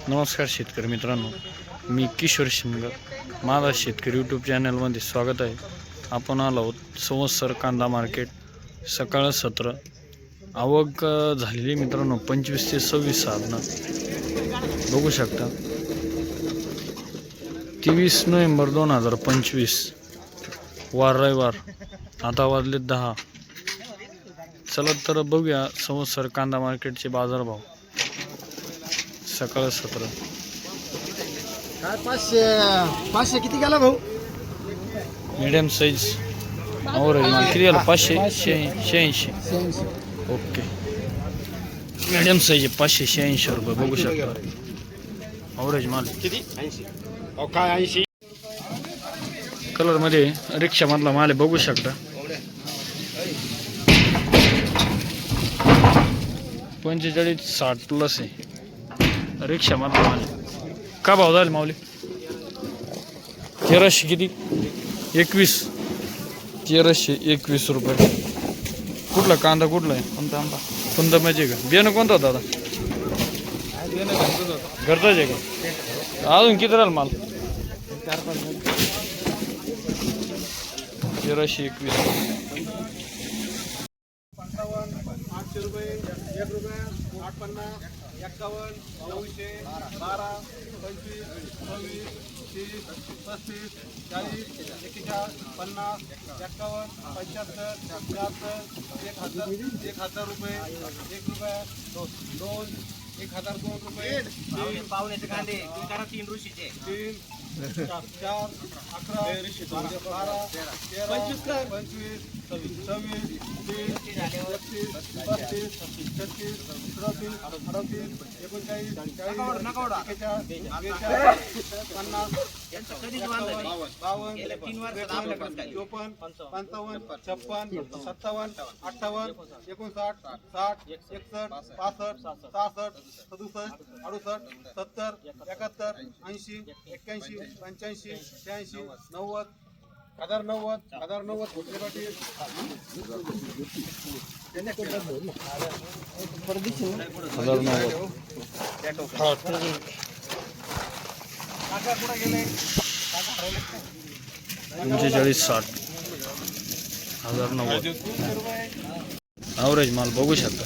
नमस्कार शेतकरी मित्रांनो, मी किशोर शिंगर. माझा शेतकरी यूट्यूब चॅनलमध्ये स्वागत आहे. आपण आलो आहोत संवत्सर कांदा मार्केट. सकाळ 17 आवक झालेली मित्रांनो 25 ते 26 साधनं बघू शकता. 23 नोव्हेंबर 2025 वार रविवार. आता वाजले 10. चला तर बघूया संवत्सर कांदा मार्केटचे बाजारभाव. सकाळ 17 काय 500 किती गेला भाऊ? मीडियम साईज और किती गेला? 586. ओके, मीडियम साईज 586 रुपये बघू शकता. ऑवरेज माल किती? 80. अहो काय 80? कलर मध्ये रिक्षा मधला माल आहे बघू शकता. 45-60 प्लस आहे रिक्षा मधला माल. का भाव झाले माऊली? 1300 किती? 1321 रुपये. कुठला कांदा कुठला आहे? कोणता आंबा? कोणता माझे का? बियाणं कोणता होता दादा? घरचाच आहे का? अजून किती राहिला माल? 1321. 800 रुपये, 1 रुपया, 850, 51, 900, 12, 25, 26, 30, 35, 40, 41, 50, 51, 75, 76, 1000 रुपये, 1 रुपया, 2, 1002 रुपये, पाहुण्याचे कांदे 3 ऋषीचे 3, 4, 11, 12, 13, 25, 26, 30, 31, 32, 33, 34, 38, 39, 40, 41, 52, 54, 55, 56, 57, 58, 59, 60, 61, 65, 66, 67, 68, 70, 71, 80, 81, 85, 86, 90, 1090 कुठले पाटील? ॲव्हरेज माल बघू शकता.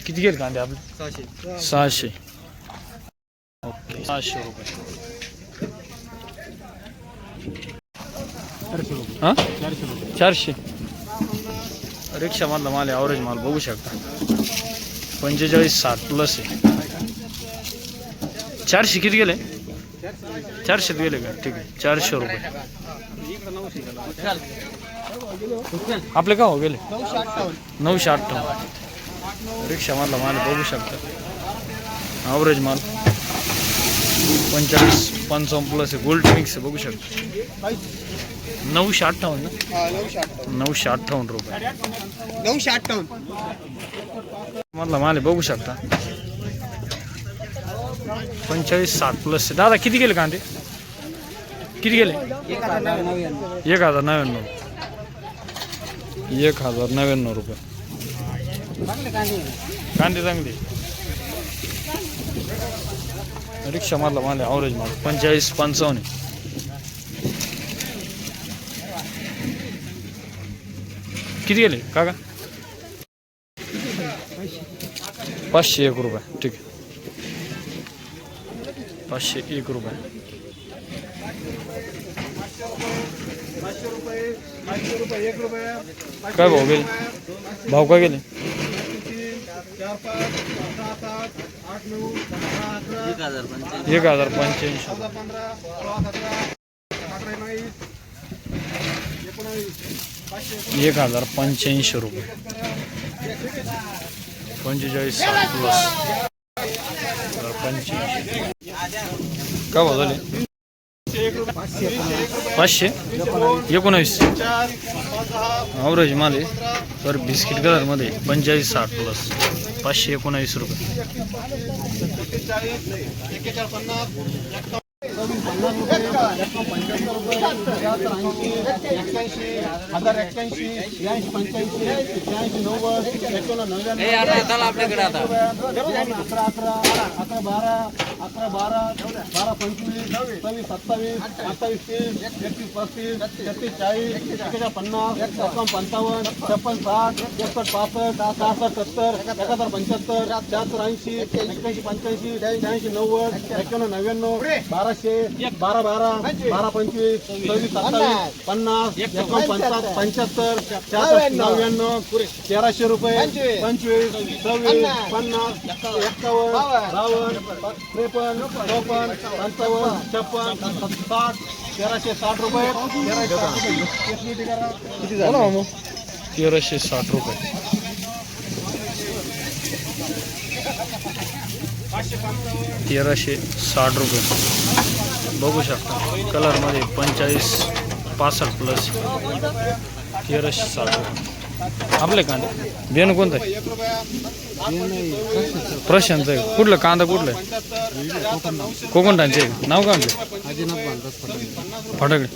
किती गेले कांदे आपले? 600. ओके, 600 रुपये. हां 400. रिक्षा मधला माल आहे. ॲव्हरेज माल बघू शकता. 45-60 प्लस आहे. 400 किती गेले? 400 गेले का? ठीक आहे, 400 रुपये. आपले का हो गेले? 958. रिक्षा मधला माल बघू शकता. ॲव्हरेज माल 45-55 प्लस आहे. गोल्ड मिक्स आहे बघू शकता. 958 ना? 958 रुपये. 958 मधला माल आहे बघू शकता. 45-60 प्लस आहे. दादा किती गेले कांदे? किती गेले? 1099. 1099 रुपये. कांदे चांगले. रिक्षा मधला माल आहे. ॲव्हरेज माल 45-55. किती गेले काका? 501 रुपये. ठीक आहे, 501 रुपये. काय भाव गेले? भाव काय गेले? 1085. 1085 रुपये. 45-60 प्लस. 85. काय भाव झाले? 519. ॲव्हरेज माल आहे तर बिस्किट कलरमध्ये 45-60 प्लस. 519 रुपये. 41, 50, आपल्याकडे आता 1300 रुपये 25 26 50 51 52 53 54 55 56 1360 रुपये 1360 रुपये. ₹1360 बघू शकता. कलरमध्ये 45 65 प्लस 1360 रुपये. आपले कांदे बियाणं कोणतं आहे? प्रशांत आहे. कुठलं कांदा कुठलं आहे? कोकणटांचे नाव काय म्हणते? फटाकडे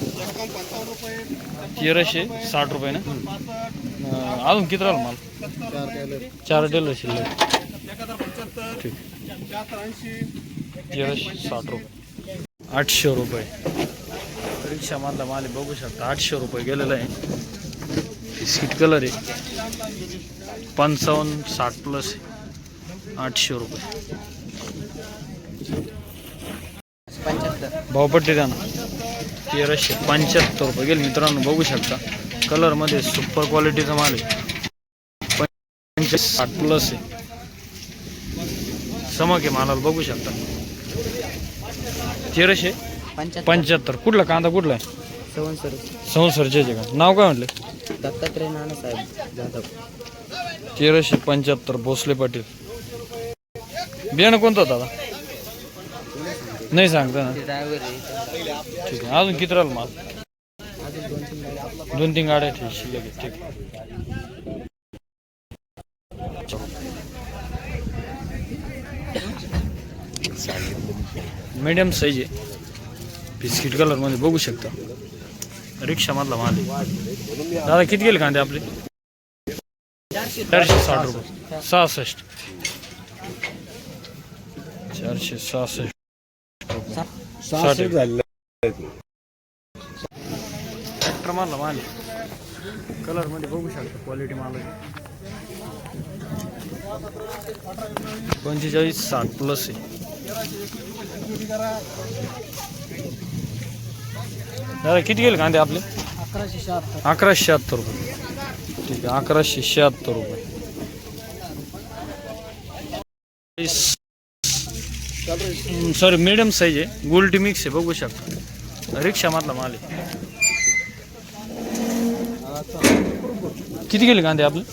1360 रुपये ना. अजून किती राहिलं माल? 4 टेलर शिल्लक. ठीक 1360 रुपये. 800 रुपये रिक्षामधला माल आहे, बघू शकता. 800 रुपये गेलेला आहे. बिस्किट कलर आहे. 55 60 प्लस 800 रुपये. भावपट्टी द्या ना. 1375 रुपये गेले मित्रांनो, बघू शकता. कलरमध्ये सुपर क्वालिटीचा माल आहे. 60 प्लस आहे. समक आहे मालाला, बघू शकता. 1375. कुठला कांदा कुठला आहे? संवसरचे का? नाव काय म्हटलं? दत्तात्रय नानासाहेब जाधव. 1375 भोसले पाटील. बियाणं कोणतं होतं दादा? नाही सांगता ना. ठीक आहे. अजून किती राहिलं माल? 2-3 गाड्या. ठीक शिल्लक आहे. ठीक. मीडियम साईज आहे. बिस्किट कलरमध्ये बघू शकता. रिक्षामधला माल आहे. दादा किती गेले कांदे आपले? 460 रुपये. 66 466 ट्रॅक्टर मारला माल. कलरमध्ये बघू शकता. क्वालिटी माल आहे. 45 60 प्लस आहे. दादा किती गेले कांदे आपले? 1176 रुपये. ठीक आहे. 1176 रुपये. सॉरी मीडियम साईज आहे. गोल्टी मिक्स आहे, बघू शकता. रिक्षामधला माल आहे. किती गेले कांदे आपले?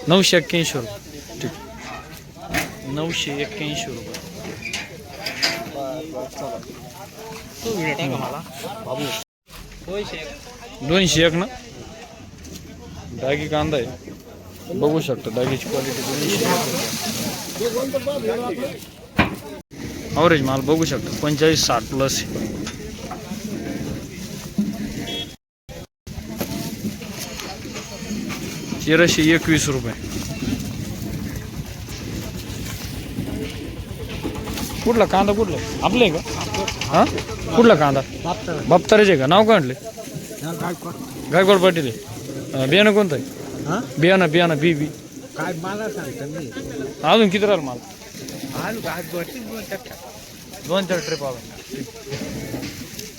981 रुपये. ठीक 981 रुपये. मला 201 ना. डागी कांदा आहे, बघू शकता. डागीची क्वालिटी 201. ॲव्हरेज माल बघू शकता. 45 60 प्लस. 1321 रुपये. कुठला कांदा कुठला आपलं आहे का? हां कुठला कांदा? बाप्तारेचे का? नाव काय म्हटले? गायकवाड पाटील आहे. बियाणं कोणतं आहे? बियाणं बी काय मला सांगता मी. अजून किती राहिलं माल? 2-4 ट्रिप आला.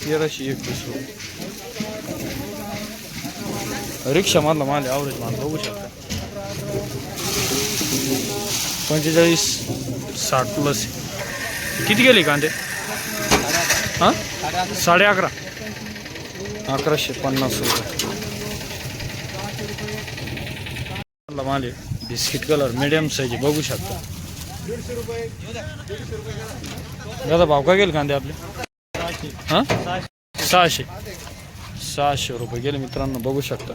1321 रुपये. रिक्षामधला माल आहे. ॲव्हरेज माल बघू शकता. 45 60 प्लस. किती गेले कांदे? हां 11.5 1150 रुपये. माल आहे. बिस्किट कलर मीडियम साईज बघू शकता. दादा भाव काय गेले कांदे आपले? हां 600 रुपये गेले मित्रांनो, बघू शकता.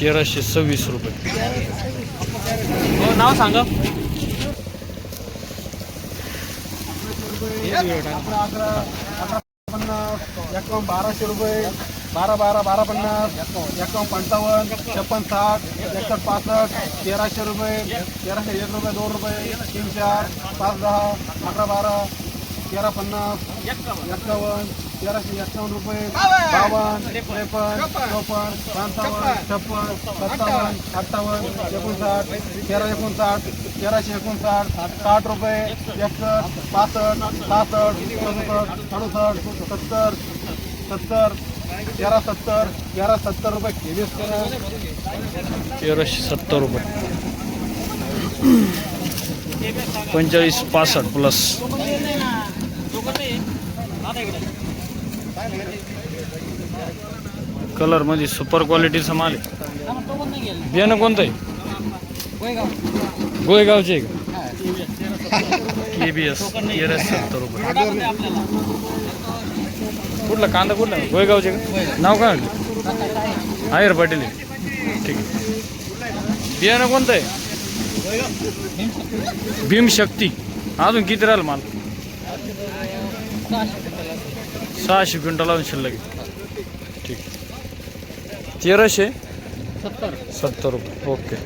1326 रुपये. नाव सांगा. अकरा 1150, 1200 रुपये, 1250, 55, 56, 61, 65, 1300 रुपये, 1301 रुपये, 2 रुपये, 3, 4, 5, 10, 11, 12, 1350, 51, 1351 रुपये, 52, 53, 54, 55, 56, 57, 58, 59, 1359, 1359, 60 रुपये, 61, 65, 66, 67, 68, 70, 1170, 1170 रुपये केवीस करा. 1370 रुपये. 45 65 प्लस. कलर मध्ये सुपर क्वालिटीचा माल आहे. बियाणं कोणतं आहे? गोयगावचे आहे का? KBS 1370 रुपये. कुठला कांदा कुठला? गोयगावचे का? नाव काय म्हटलं? आयर पाटील आहे. ठीक आहे. बियाणं कोणतं आहे? भीमशक्ती. अजून किती राहिलं माल? 600 क्विंटल अजून शिल्लक आहे. ठीक. 1370 रुपये. ओके.